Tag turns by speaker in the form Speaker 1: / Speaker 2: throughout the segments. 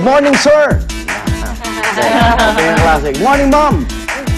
Speaker 1: morning, sir! Morning, ma'am!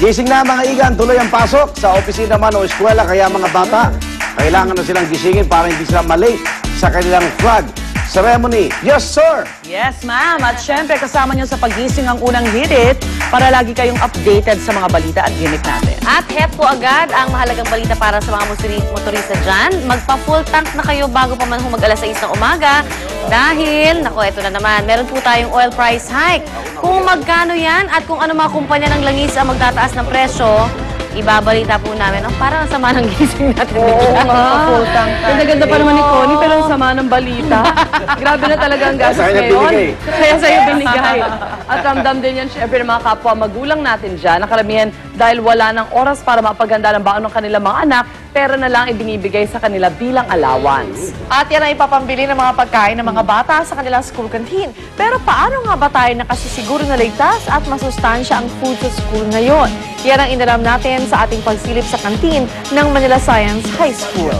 Speaker 1: Gising na mga igan, tuloy ang pasok sa opisina man o eskwela, kaya mga bata, kailangan na silang gisingin para hindi sila malate sa kanilang flag ceremony. Yes, sir!
Speaker 2: Yes, ma'am. At syempre, kasama niyo sa pagising ang unang hirit para lagi kayong updated sa mga balita at gimmick natin.
Speaker 3: At head po agad ang mahalagang balita para sa mga motorista dyan. Magpa-full tank na kayo bago pa man mag-alas 6 ng umaga. Dahil, nako, ito na naman, meron po tayong oil price hike. Kung magkano yan at kung ano mga kumpanya ng langis ang magtataas ng presyo, ibabalita po namin. Oh, parang ang sama ng gising natin.
Speaker 2: Oo nga. Ganda-ganda pa naman ni Connie, pero ang sama ng balita. Grabe na talaga ang gastos ngayon. Kaya sa'yo binigay. At ramdam din yan, syempre, ng mga kapwa magulang natin dyan, na karamihan dahil wala ng oras para mapaganda ng baon ng kanilang mga anak, pera na lang ibinibigay sa kanila bilang allowance. At yan ang ipapambili ng mga pagkain ng mga bata sa kanilang school canteen. Pero paano nga ba tayo nakasisiguro na ligtas at masustansya ang food sa school ngayon? Yan ang inalam natin sa ating pagsilip sa kantin ng Manila Science High School.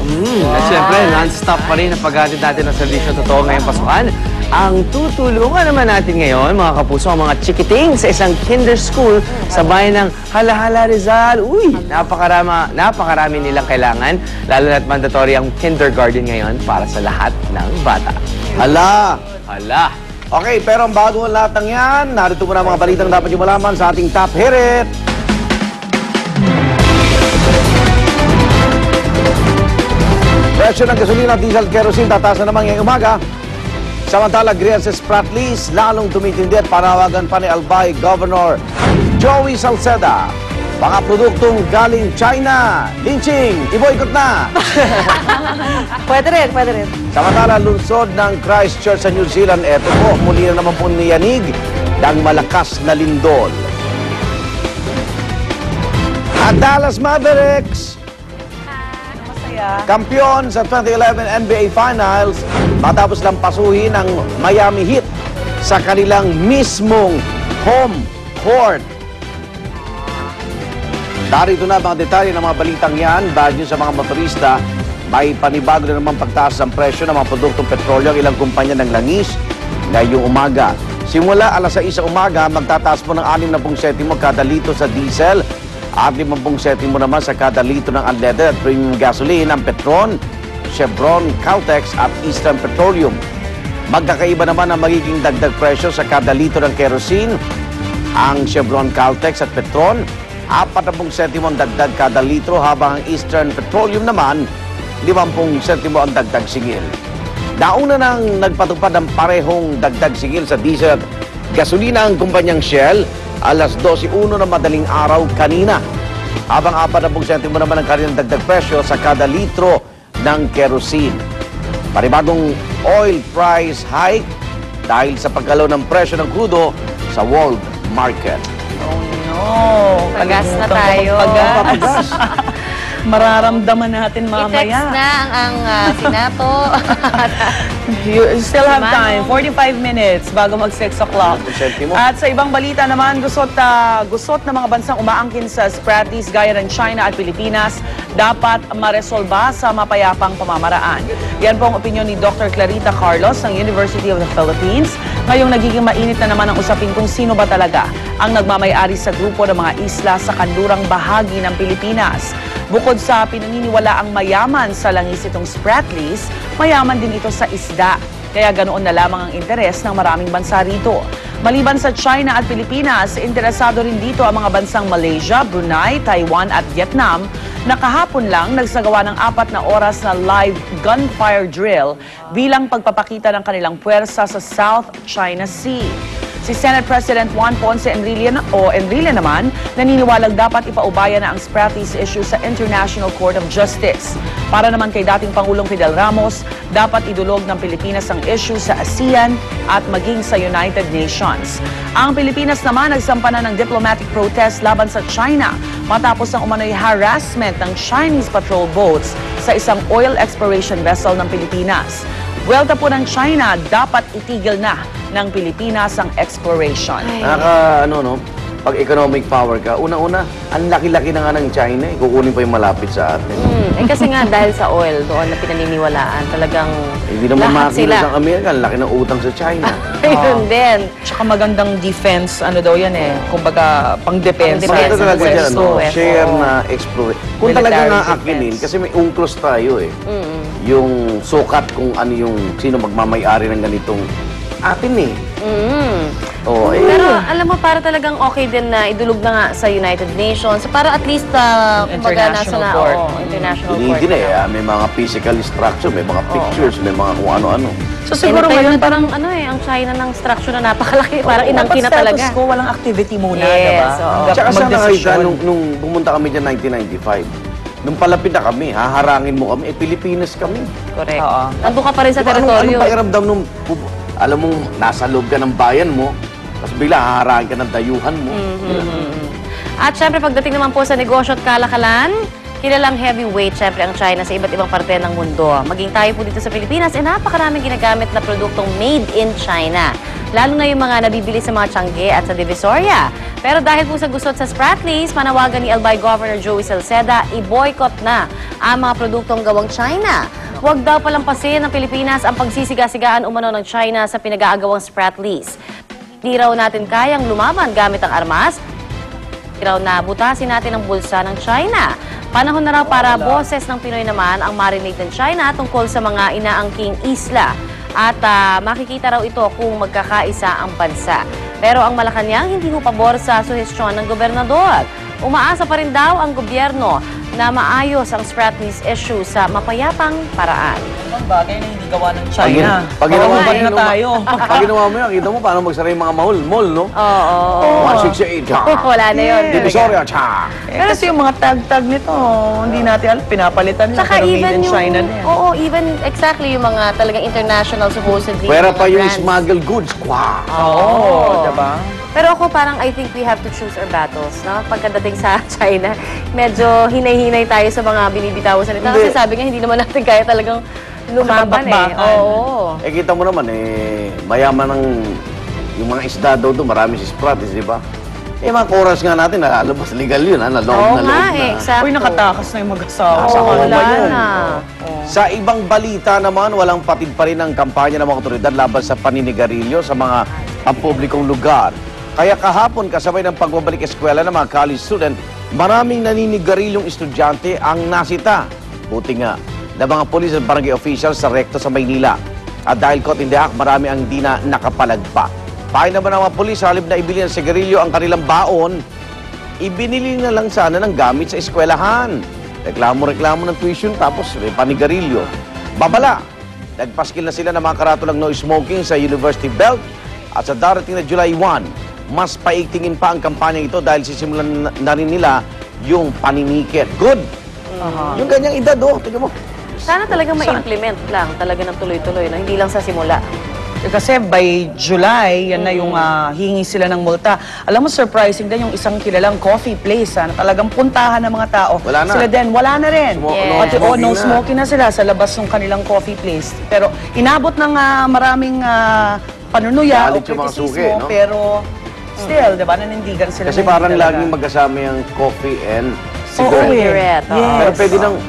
Speaker 4: At syempre, non-stop pa rin ang paghatid natin ng servisyo totoo ngayong pasukan. Ang tutulungan naman natin ngayon, mga kapuso, ang mga chikiting sa isang kinder school sa bayan ng Hala-Hala, Rizal. Uy, napakarami nilang kailangan, lalo na't mandatory ang kindergarten ngayon para sa lahat ng bata.
Speaker 1: Hala!
Speaker 4: Hala!
Speaker 1: Okay, pero ang bago ang lahat ng yan, narito muna ang mga balitang dapat nyo malaman sa ating Top Hirit. Presyo ng gasolina, diesel, kerosene, tataas na naman ngayong umaga. Samantala, Grian sa Spratlys, lalong tumitindi at panawagan pa ni Albay Governor Joey Salceda. Mga produktong galing China, lynching, iboykot na!
Speaker 3: Pwede rin.
Speaker 1: Samantala, lungsod ng Christchurch sa New Zealand, eto po, muli na naman po niyanig ng malakas na lindol. At Dallas Mavericks, kampiyon sa 2011 NBA Finals, matapos lang pasuhin ng Miami Heat sa kanilang mismong home court. Darito na mga detalye ng mga balitang yan. Dahil sa mga motorista, may panibago na naman pagtaas ng presyo ng mga produktong petrolyo ang ilang kumpanya ng langis ngayong umaga. Simula alas 6 sa umaga, magtataas po ng 60 sentimo kada litro sa diesel at 50 sentimo naman sa kada litro ng unleaded at premium gasoline ang Petron, Chevron, Caltex at Eastern Petroleum. Magkakaiba naman ang magiging dagdag presyo sa kada litro ng kerosene, ang Chevron, Caltex at Petron, 40 sentimo ang dagdag kada litro, habang ang Eastern Petroleum naman, 50 sentimo ang dagdag singil. Nauna nang nagpatupad ng parehong dagdag singil sa diesel at gasolina ang kumpanyang Shell, alas 12:01 ng madaling araw kanina. Habang 40 sentimo naman ang kanilang dagdag presyo sa kada litro ng kerosene. Panibagong oil price hike dahil sa pagkalaw ng presyo ng krudo sa world market.
Speaker 3: Pagas na tayo.
Speaker 2: Pagas. Mararamdaman natin mamaya.
Speaker 3: I-text na ang Sinato.
Speaker 2: You still have time, 45 minutes bago mag 6 o'clock. At sa ibang balita naman, gusot ng mga bansang umaangkin sa Spratlys gaya ng China at Pilipinas dapat maresolba sa mapayapang pamamaraan. Yan po ang opinyon ni Dr. Clarita Carlos ng University of the Philippines. Ngayong nagiging mainit na naman ang usapin kung sino ba talaga ang nagmamay-ari sa grupo ng mga isla sa kanlurang bahagi ng Pilipinas. Bukod sa pinaniniwala ang mayaman sa langis itong Spratlys, mayaman din ito sa isda. Kaya ganoon na lamang ang interes ng maraming bansa rito. Maliban sa China at Pilipinas, interesado rin dito ang mga bansang Malaysia, Brunei, Taiwan at Vietnam na kahapon lang nagsagawa ng 4 na oras na live gunfire drill bilang pagpapakita ng kanilang puwersa sa South China Sea. Si Senate President Juan Ponce Enrile naman, naniniwalag dapat ipaubaya na ang Spratlys issue sa International Court of Justice. Para naman kay dating Pangulong Fidel Ramos, dapat idulog ng Pilipinas ang issue sa ASEAN at maging sa United Nations. Ang Pilipinas naman nagsampa na ng diplomatic protest laban sa China matapos ang umano'y harassment ng Chinese patrol boats sa isang oil exploration vessel ng Pilipinas. Buwelta po ng China, dapat itigil na ng Pilipinas ang exploration.
Speaker 1: pag economic power ka, una-una, ang laki-laki na nga ng China, kukunin pa yung malapit sa atin.
Speaker 3: Kasi nga dahil sa oil, doon na pinaniniwalaan, talagang
Speaker 1: Hindi naman
Speaker 3: lahat
Speaker 1: makakita
Speaker 3: sila.
Speaker 1: sa Amerika, ang laki ng utang sa China.
Speaker 3: Ayun din.
Speaker 2: Tsaka magandang defense, ano daw yan eh. Kumbaga, pang-defense.
Speaker 3: Pang-defense.
Speaker 1: Ito talaga dyan,
Speaker 3: Pwesto,
Speaker 1: no?
Speaker 3: eh.
Speaker 1: Share
Speaker 3: Oo.
Speaker 1: na explore. Kung
Speaker 2: Military
Speaker 1: talaga nga
Speaker 2: defense.
Speaker 1: akinin, kasi may unclos tayo eh. Yung sukat kung ano yung sino magmamayari ng ganitong atin eh. Oo, eh.
Speaker 3: Pero alam mo, para talagang okay din na idulog na nga sa United Nations. Para at least, kumbaga, nasa
Speaker 2: International
Speaker 3: na,
Speaker 2: court.
Speaker 3: international court.
Speaker 1: Hindi na eh. May mga physical structure, may mga pictures, may mga kung ano-ano.
Speaker 2: So siguro
Speaker 3: Siguro
Speaker 2: ngayon,
Speaker 3: parang ano eh, ang China ng structure na napakalaki, parang inangkin na talaga.
Speaker 2: Status quo, walang activity muna,
Speaker 3: Yes,
Speaker 2: diba?
Speaker 3: oo.
Speaker 2: Hanggang
Speaker 1: Tsaka sana nakita,
Speaker 2: magdesisyon.
Speaker 1: nung pumunta kami dyan 1995, nung palapit na kami, haharangin mo kami, Pilipinas kami.
Speaker 3: Correct.
Speaker 2: Oo.
Speaker 3: Nandun ka pa rin sa
Speaker 1: Diba,
Speaker 3: teritoryo.
Speaker 1: Anong pakiramdam nung, alam mong nasa loob ka ng bayan mo, tapos bigla haharangin ka ng dayuhan mo.
Speaker 3: At syempre, pagdating naman po sa negosyo at kalakalan, kilalang heavyweight syempre ang China sa iba't ibang parte ng mundo. Maging tayo po dito sa Pilipinas, napakaraming ginagamit na produktong made in China. Lalo na yung mga nabibili sa mga Tiangge at sa Divisoria. Pero dahil po sa gusot sa Spratlys, panawagan ni Albay Governor Joey Salceda, i-boycott na ang mga produktong gawang China. Huwag daw palampasin ng Pilipinas ang pagsisiga-sigaan umano ng China sa pinag-aagawang Spratlys. Di raw natin kayang lumaban gamit ang armas, di raw na butasin natin ang bulsa ng China. Panahon na raw para boses ng Pinoy naman ang marinig ng China tungkol sa mga inaangking isla. At makikita raw ito kung magkakaisa ang bansa. Pero ang Malacanang hindi ho pabor sa suhestyon ng gobernador. Umaasa pa rin daw ang gobyerno na maayos ang Spratlys issue sa mapayapang paraan.
Speaker 2: Ang bagay na hindi gawa ng China.
Speaker 1: Pag ginawa mo,
Speaker 2: na tayo.
Speaker 1: Pag ginawa mo yan, kita mo paano magsara yung mga mall, no?
Speaker 3: Oo.
Speaker 1: 168, cha!
Speaker 3: Wala na yun.
Speaker 1: Divisoria, cha!
Speaker 2: Kasi yung mga tag-tag nito, hindi natin alam, pinapalitan lang.
Speaker 3: Saka
Speaker 2: Pero made
Speaker 3: even
Speaker 2: in
Speaker 3: yung,
Speaker 2: China din.
Speaker 3: oo, even exactly yung mga talagang international supposedly.
Speaker 1: Pwera
Speaker 3: mga
Speaker 1: pa yung
Speaker 3: brands.
Speaker 1: smuggled goods, kwa!
Speaker 2: Oo, diba?
Speaker 3: Pero ako parang I think we have to choose our battles, no? Pagkadating sa China, medyo hinay-hinay tayo sa mga binibitawan sa nila. Kasi
Speaker 1: Hindi.
Speaker 3: sabi nga, hindi naman natin kaya talagang lumaban eh.
Speaker 2: Makapagbakan.
Speaker 3: Oo.
Speaker 1: Eh, kita mo naman, mayaman ng yung mga isda daw doon, marami si Spratlys, di ba? Eh, mga chorus nga natin, nakalabas, legal yun, ha? Naloob
Speaker 3: Oo
Speaker 1: na
Speaker 3: nga
Speaker 1: loob
Speaker 3: eh,
Speaker 1: na.
Speaker 3: exactly.
Speaker 2: Uy, nakatakas na yung mag-asawa.
Speaker 1: Nasa
Speaker 3: Oo,
Speaker 1: Coma
Speaker 3: wala
Speaker 1: yun.
Speaker 3: na.
Speaker 1: Sa ibang balita naman, walang patid pa rin ang kampanya ng mga otoridad laban sa paninigarilyo sa mga pampublikong lugar. Kaya kahapon, kasabay ng pagbabalik eskwela ng mga college student, maraming naninigaryong estudyante ang nasita. Buti nga, na mga polis at barangay officials sa rekto sa Maynila. At dahil caught in the act, marami ang di na nakapalagpa. Pahay naman ng mga polis, halip na ibili ng sigarilyo ang kanilang baon, ibinili na lang sana ng gamit sa eskwelahan. Reklamo-reklamo ng tuition, tapos may panigarilyo. Babala, nagpaskil na sila ng mga karatulang no smoking sa University Belt at sa darating na July 1, mas paigtingin pa ang kampanya ito dahil sisimulan na rin nila yung paninikit. Good! Yung ganyang edad, tingnan mo.
Speaker 3: Sana talagang ma-implement lang, talaga ng tuloy-tuloy, no? Hindi lang sa simula.
Speaker 2: Kasi by July, yan na yung hingi sila ng multa. Alam mo, surprising din yung isang kilalang coffee place na talagang puntahan ng mga tao.
Speaker 1: Wala na.
Speaker 2: Sila din, wala na rin.
Speaker 3: Yes.
Speaker 2: No smoking na sila sa labas ng kanilang coffee place. Pero inabot ng maraming panunuya o
Speaker 1: Galit yung mga
Speaker 2: kritisismo,
Speaker 1: suki, no?
Speaker 2: pero still, di ba, nanindigan sila.
Speaker 1: Kasi
Speaker 2: na hindi
Speaker 1: parang
Speaker 2: talaga.
Speaker 1: laging magkasama yung coffee and
Speaker 2: Oo,
Speaker 1: cigarette.
Speaker 3: Cigarette, oo.
Speaker 2: Yes.
Speaker 1: Pero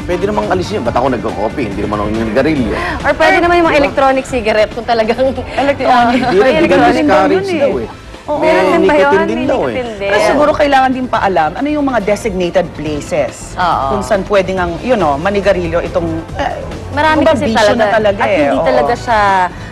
Speaker 1: pwede namang alisin yun. Ba't ako nagko-coffee? Hindi naman ako yung garilyo.
Speaker 3: Or pwede naman yung mga electronic cigarette kung talagang...
Speaker 2: Electronic.
Speaker 1: Hindi rin,
Speaker 2: electronic
Speaker 1: discourage
Speaker 2: daw yun
Speaker 1: daw
Speaker 2: eh.
Speaker 1: eh.
Speaker 2: Oo,
Speaker 1: May
Speaker 3: meron din ba yun?
Speaker 1: nicotine din
Speaker 3: May
Speaker 1: daw eh.
Speaker 3: nicotine din.
Speaker 2: Pero siguro kailangan din paalam ano yung mga designated places
Speaker 3: Oo.
Speaker 2: kung saan pwedeng ang, manigarilyo itong
Speaker 3: Marami
Speaker 2: kumbaga,
Speaker 3: kasi
Speaker 2: bisyo
Speaker 3: talaga.
Speaker 2: na talaga
Speaker 3: At
Speaker 2: eh.
Speaker 3: hindi
Speaker 2: Oo.
Speaker 3: talaga siya,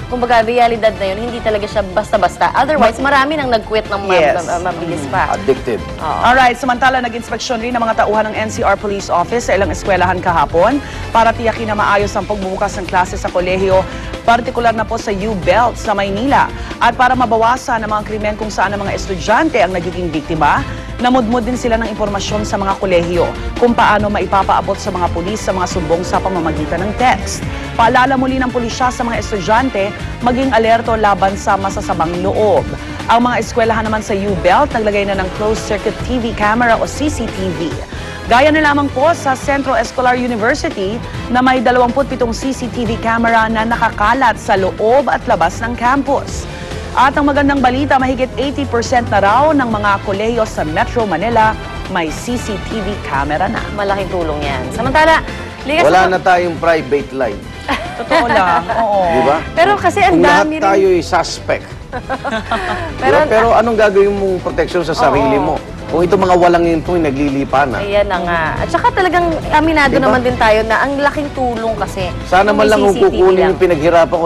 Speaker 3: kumbaga, realidad na yun, hindi talaga siya basta-basta. Otherwise, marami nang nag-quit ng
Speaker 2: Yes.
Speaker 3: mabilis pa.
Speaker 1: Addicted.
Speaker 2: Alright, samantala nag-inspeksyon rin ng mga tauhan ng NCR Police Office sa ilang eskwelahan kahapon para tiyakin na maayos ang pagbubukas ng klase sa kolehiyo, partikular na po sa U-Belt sa Maynila. At para mabawasan ang mga krimen kung saan ang mga estudyante ang nagiging biktima, namudmud din sila ng impormasyon sa mga kolehiyo kung paano maipapaabot sa mga pulis sa mga sumbong sa pamamagitan ng text. Paalala muli ng pulisya sa mga estudyante, maging alerto laban sa masasamang loob. Ang mga eskwelahan naman sa U-Belt, naglagay na ng closed-circuit TV camera o CCTV. Gaya na lamang po sa Central Escolar University na may 27 CCTV camera na nakakalat sa loob at labas ng campus. At ang magandang balita, mahigit 80% na raw ng mga kolehiyo sa Metro Manila may CCTV camera na.
Speaker 3: Malaking tulong yan. Samantala, likas
Speaker 1: Wala na tayong private line.
Speaker 2: Totoo lang, oo.
Speaker 1: Di ba?
Speaker 3: Pero kasi ang
Speaker 1: Kung lahat
Speaker 3: dami
Speaker 1: tayo
Speaker 3: rin.
Speaker 1: ay suspect.
Speaker 3: Pero,
Speaker 1: Pero anong gagawin mong proteksyon sa sarili mo? Kung ito mga walang ito ay naglilipa na.
Speaker 3: ayan na nga. At saka talagang aminado
Speaker 1: Diba?
Speaker 3: naman din tayo na ang laking tulong kasi.
Speaker 1: Sana
Speaker 3: kung
Speaker 1: man
Speaker 3: may
Speaker 1: lang kung
Speaker 3: CCTV
Speaker 1: kukunin
Speaker 3: lang.
Speaker 1: yung pinaghirapan ko,